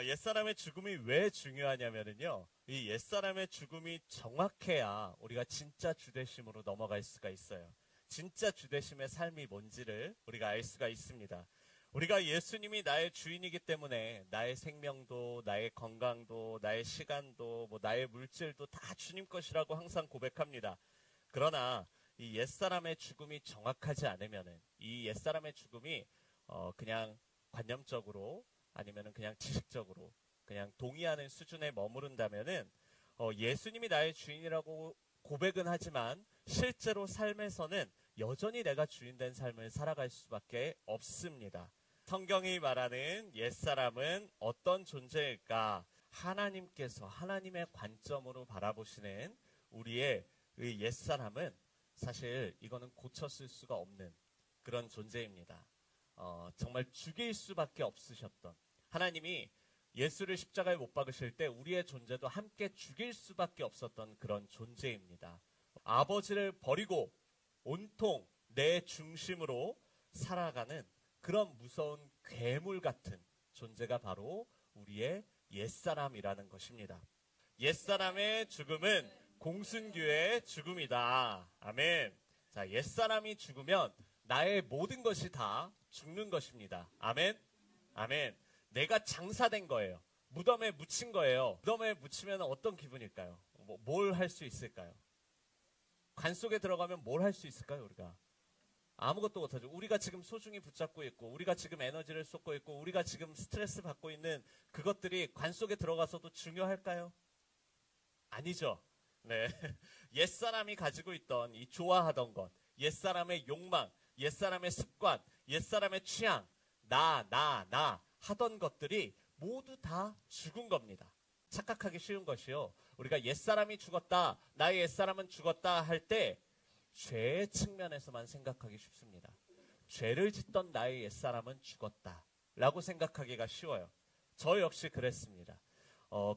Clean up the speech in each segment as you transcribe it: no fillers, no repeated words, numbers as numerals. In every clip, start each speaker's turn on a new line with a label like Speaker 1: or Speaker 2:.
Speaker 1: 옛사람의 죽음이 왜 중요하냐면요. 이 옛사람의 죽음이 정확해야 우리가 진짜 주되심으로 넘어갈 수가 있어요. 진짜 주되심의 삶이 뭔지를 우리가 알 수가 있습니다. 우리가 예수님이 나의 주인이기 때문에 나의 생명도, 나의 건강도, 나의 시간도, 나의 물질도 다 주님 것이라고 항상 고백합니다. 그러나 이 옛사람의 죽음이 정확하지 않으면은, 이 옛사람의 죽음이 그냥 관념적으로 아니면은 그냥 지식적으로 그냥 동의하는 수준에 머무른다면은 예수님이 나의 주인이라고 고백은 하지만 실제로 삶에서는 여전히 내가 주인된 삶을 살아갈 수밖에 없습니다. 성경이 말하는 옛사람은 어떤 존재일까? 하나님께서 하나님의 관점으로 바라보시는 우리의 이 옛사람은 사실 이거는 고쳤을 수가 없는 그런 존재입니다. 정말 죽일 수밖에 없으셨던 하나님이 예수를 십자가에 못 박으실 때 우리의 존재도 함께 죽일 수밖에 없었던 그런 존재입니다. 아버지를 버리고 온통 내 중심으로 살아가는 그런 무서운 괴물 같은 존재가 바로 우리의 옛사람이라는 것입니다. 옛사람의 죽음은 공순교의 죽음이다. 아멘. 자, 옛사람이 죽으면 나의 모든 것이 다 죽는 것입니다. 아멘. 아멘. 내가 장사된 거예요. 무덤에 묻힌 거예요. 무덤에 묻히면 어떤 기분일까요? 뭘 할 수 있을까요? 관 속에 들어가면 뭘 할 수 있을까요, 우리가? 아무것도 못하죠. 우리가 지금 소중히 붙잡고 있고, 우리가 지금 에너지를 쏟고 있고, 우리가 지금 스트레스 받고 있는 그것들이 관 속에 들어가서도 중요할까요? 아니죠. 네. 옛사람이 가지고 있던 이 좋아하던 것, 옛사람의 욕망, 옛사람의 습관, 옛사람의 취향, 나 하던 것들이 모두 다 죽은 겁니다. 착각하기 쉬운 것이요. 우리가 옛사람이 죽었다, 나의 옛사람은 죽었다 할 때 죄의 측면에서만 생각하기 쉽습니다. 죄를 짓던 나의 옛사람은 죽었다 라고 생각하기가 쉬워요. 저 역시 그랬습니다.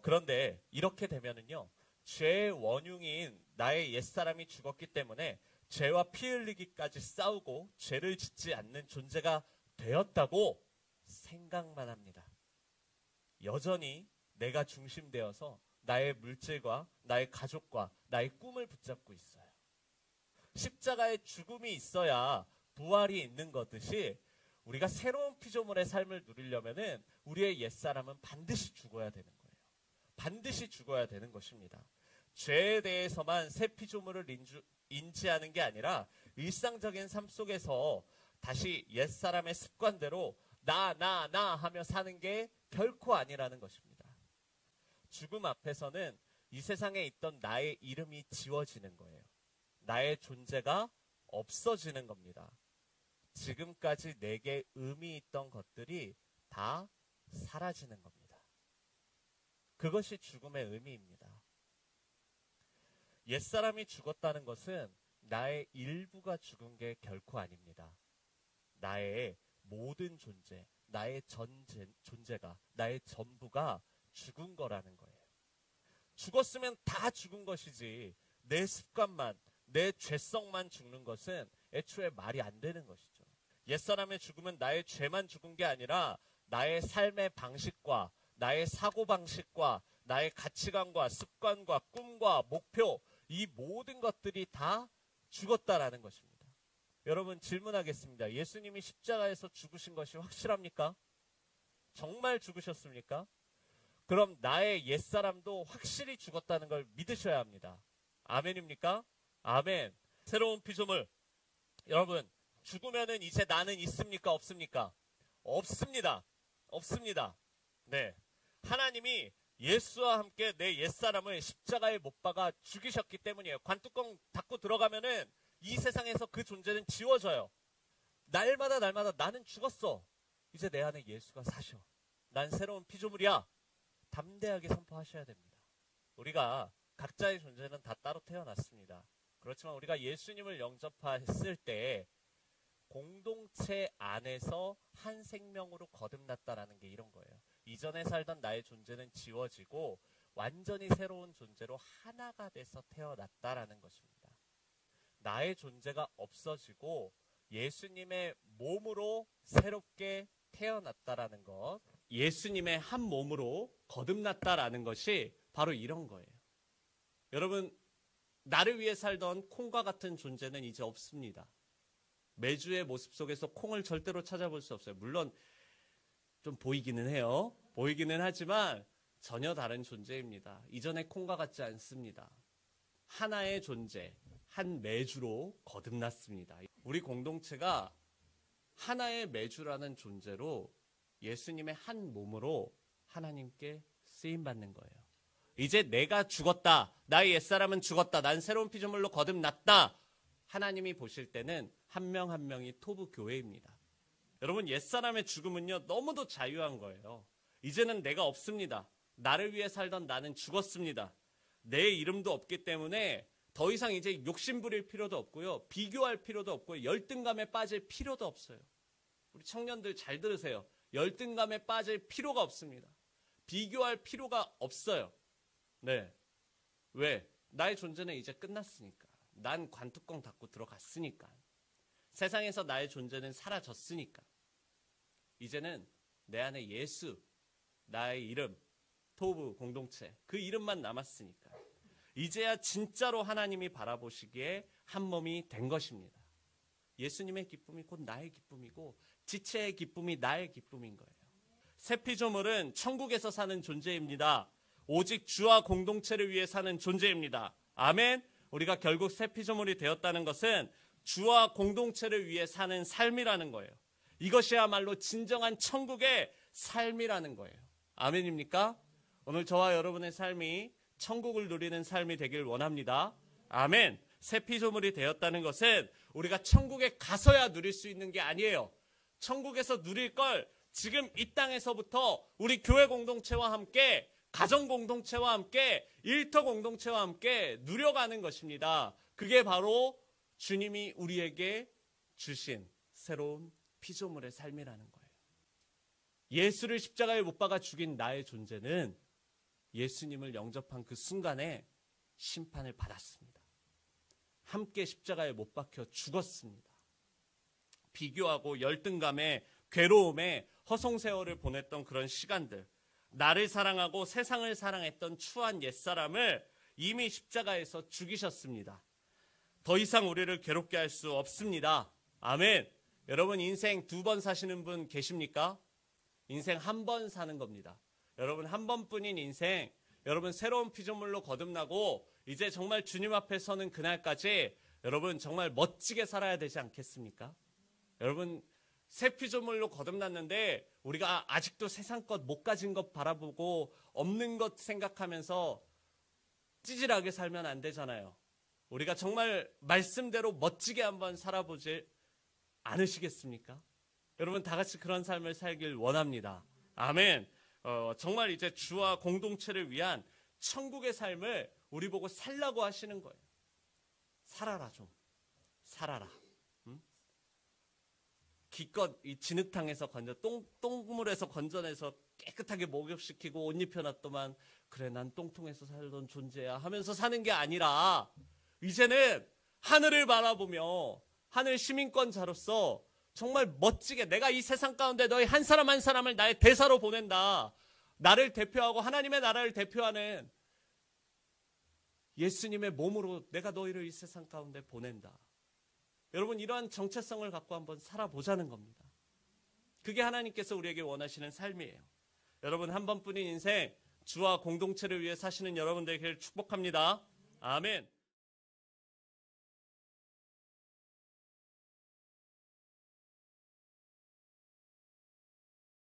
Speaker 1: 그런데 이렇게 되면은요, 죄의 원흉인 나의 옛사람이 죽었기 때문에 죄와 피 흘리기까지 싸우고 죄를 짓지 않는 존재가 되었다고 생각만 합니다. 여전히 내가 중심되어서 나의 물질과 나의 가족과 나의 꿈을 붙잡고 있어요. 십자가의 죽음이 있어야 부활이 있는 것듯이 우리가 새로운 피조물의 삶을 누리려면은 우리의 옛사람은 반드시 죽어야 되는 거예요. 반드시 죽어야 되는 것입니다. 죄에 대해서만 새 피조물을 인지하는 게 아니라 일상적인 삶 속에서 다시 옛사람의 습관대로 나 하며 사는 게 결코 아니라는 것입니다. 죽음 앞에서는 이 세상에 있던 나의 이름이 지워지는 거예요. 나의 존재가 없어지는 겁니다. 지금까지 내게 의미 있던 것들이 다 사라지는 겁니다. 그것이 죽음의 의미입니다. 옛사람이 죽었다는 것은 나의 일부가 죽은 게 결코 아닙니다. 나의 모든 존재, 나의 존재가, 나의 전부가 죽은 거라는 거예요. 죽었으면 다 죽은 것이지 내 습관만, 내 죄성만 죽는 것은 애초에 말이 안 되는 것이죠. 옛사람의 죽음은 나의 죄만 죽은 게 아니라 나의 삶의 방식과 나의 사고방식과 나의 가치관과 습관과 꿈과 목표, 이 모든 것들이 다 죽었다라는 것입니다. 여러분, 질문하겠습니다. 예수님이 십자가에서 죽으신 것이 확실합니까? 정말 죽으셨습니까? 그럼 나의 옛사람도 확실히 죽었다는 걸 믿으셔야 합니다. 아멘입니까? 아멘. 새로운 피조물. 여러분, 죽으면은 이제 나는 있습니까? 없습니까? 없습니다. 없습니다. 네. 하나님이 예수와 함께 내 옛사람을 십자가에 못 박아 죽이셨기 때문이에요. 관뚜껑 닫고 들어가면은 이 세상에서 그 존재는 지워져요. 날마다 나는 죽었어. 이제 내 안에 예수가 사셔. 난 새로운 피조물이야. 담대하게 선포하셔야 됩니다. 우리가 각자의 존재는 다 따로 태어났습니다. 그렇지만 우리가 예수님을 영접했을 때 공동체 안에서 한 생명으로 거듭났다라는 게 이런 거예요. 이전에 살던 나의 존재는 지워지고 완전히 새로운 존재로 하나가 돼서 태어났다라는 것입니다. 나의 존재가 없어지고 예수님의 몸으로 새롭게 태어났다라는 것, 예수님의 한 몸으로 거듭났다라는 것이 바로 이런 거예요. 여러분, 나를 위해 살던 콩과 같은 존재는 이제 없습니다. 매주의 모습 속에서 콩을 절대로 찾아볼 수 없어요. 물론 좀 보이기는 해요. 보이기는 하지만 전혀 다른 존재입니다. 이전의 콩과 같지 않습니다. 하나의 존재, 한 매주로 거듭났습니다. 우리 공동체가 하나의 매주라는 존재로 예수님의 한 몸으로 하나님께 쓰임받는 거예요. 이제 내가 죽었다. 나의 옛사람은 죽었다. 난 새로운 피조물로 거듭났다. 하나님이 보실 때는 한 명 한 명이 토부 교회입니다. 여러분, 옛사람의 죽음은요, 너무도 자유한 거예요. 이제는 내가 없습니다. 나를 위해 살던 나는 죽었습니다. 내 이름도 없기 때문에 더 이상 이제 욕심 부릴 필요도 없고요. 비교할 필요도 없고요. 열등감에 빠질 필요도 없어요. 우리 청년들 잘 들으세요. 열등감에 빠질 필요가 없습니다. 비교할 필요가 없어요. 네. 왜? 나의 존재는 이제 끝났으니까. 난 관뚜껑 닫고 들어갔으니까. 세상에서 나의 존재는 사라졌으니까. 이제는 내 안에 예수, 나의 이름, 토부 공동체, 그 이름만 남았으니까. 이제야 진짜로 하나님이 바라보시기에 한 몸이 된 것입니다. 예수님의 기쁨이 곧 나의 기쁨이고 지체의 기쁨이 나의 기쁨인 거예요. 새 피조물은 천국에서 사는 존재입니다. 오직 주와 공동체를 위해 사는 존재입니다. 아멘. 우리가 결국 새 피조물이 되었다는 것은 주와 공동체를 위해 사는 삶이라는 거예요. 이것이야말로 진정한 천국의 삶이라는 거예요. 아멘입니까? 오늘 저와 여러분의 삶이 천국을 누리는 삶이 되길 원합니다. 아멘. 새 피조물이 되었다는 것은 우리가 천국에 가서야 누릴 수 있는 게 아니에요. 천국에서 누릴 걸 지금 이 땅에서부터 우리 교회 공동체와 함께, 가정 공동체와 함께, 일터 공동체와 함께 누려가는 것입니다. 그게 바로 주님이 우리에게 주신 새로운 피조물의 삶이라는 거예요. 예수를 십자가에 못 박아 죽인 나의 존재는 예수님을 영접한 그 순간에 심판을 받았습니다. 함께 십자가에 못 박혀 죽었습니다. 비교하고 열등감에, 괴로움에 허송세월을 보냈던 그런 시간들, 나를 사랑하고 세상을 사랑했던 추한 옛사람을 이미 십자가에서 죽이셨습니다. 더 이상 우리를 괴롭게 할 수 없습니다. 아멘. 여러분, 인생 2번 사시는 분 계십니까? 인생 1번 사는 겁니다. 여러분, 한 번뿐인 인생, 여러분 새로운 피조물로 거듭나고 이제 정말 주님 앞에 서는 그날까지 여러분 정말 멋지게 살아야 되지 않겠습니까? 여러분, 새 피조물로 거듭났는데 우리가 아직도 세상 것 못 가진 것 바라보고 없는 것 생각하면서 찌질하게 살면 안 되잖아요. 우리가 정말 말씀대로 멋지게 한번 살아보지 않으시겠습니까? 여러분, 다 같이 그런 삶을 살길 원합니다. 아멘. 정말 이제 주와 공동체를 위한 천국의 삶을 우리 보고 살라고 하시는 거예요. 살아라, 좀. 살아라. 응? 기껏 이 진흙탕에서 똥물에서 건져내서 깨끗하게 목욕시키고 옷 입혀놨더만, 그래, 난 똥통에서 살던 존재야 하면서 사는 게 아니라, 이제는 하늘을 바라보며 하늘 시민권자로서 정말 멋지게 내가 이 세상 가운데 너희 한 사람 한 사람을 나의 대사로 보낸다. 나를 대표하고 하나님의 나라를 대표하는 예수님의 몸으로 내가 너희를 이 세상 가운데 보낸다. 여러분, 이러한 정체성을 갖고 한번 살아보자는 겁니다. 그게 하나님께서 우리에게 원하시는 삶이에요. 여러분, 한 번뿐인 인생, 주와 공동체를 위해 사시는 여러분들에게 축복합니다. 아멘.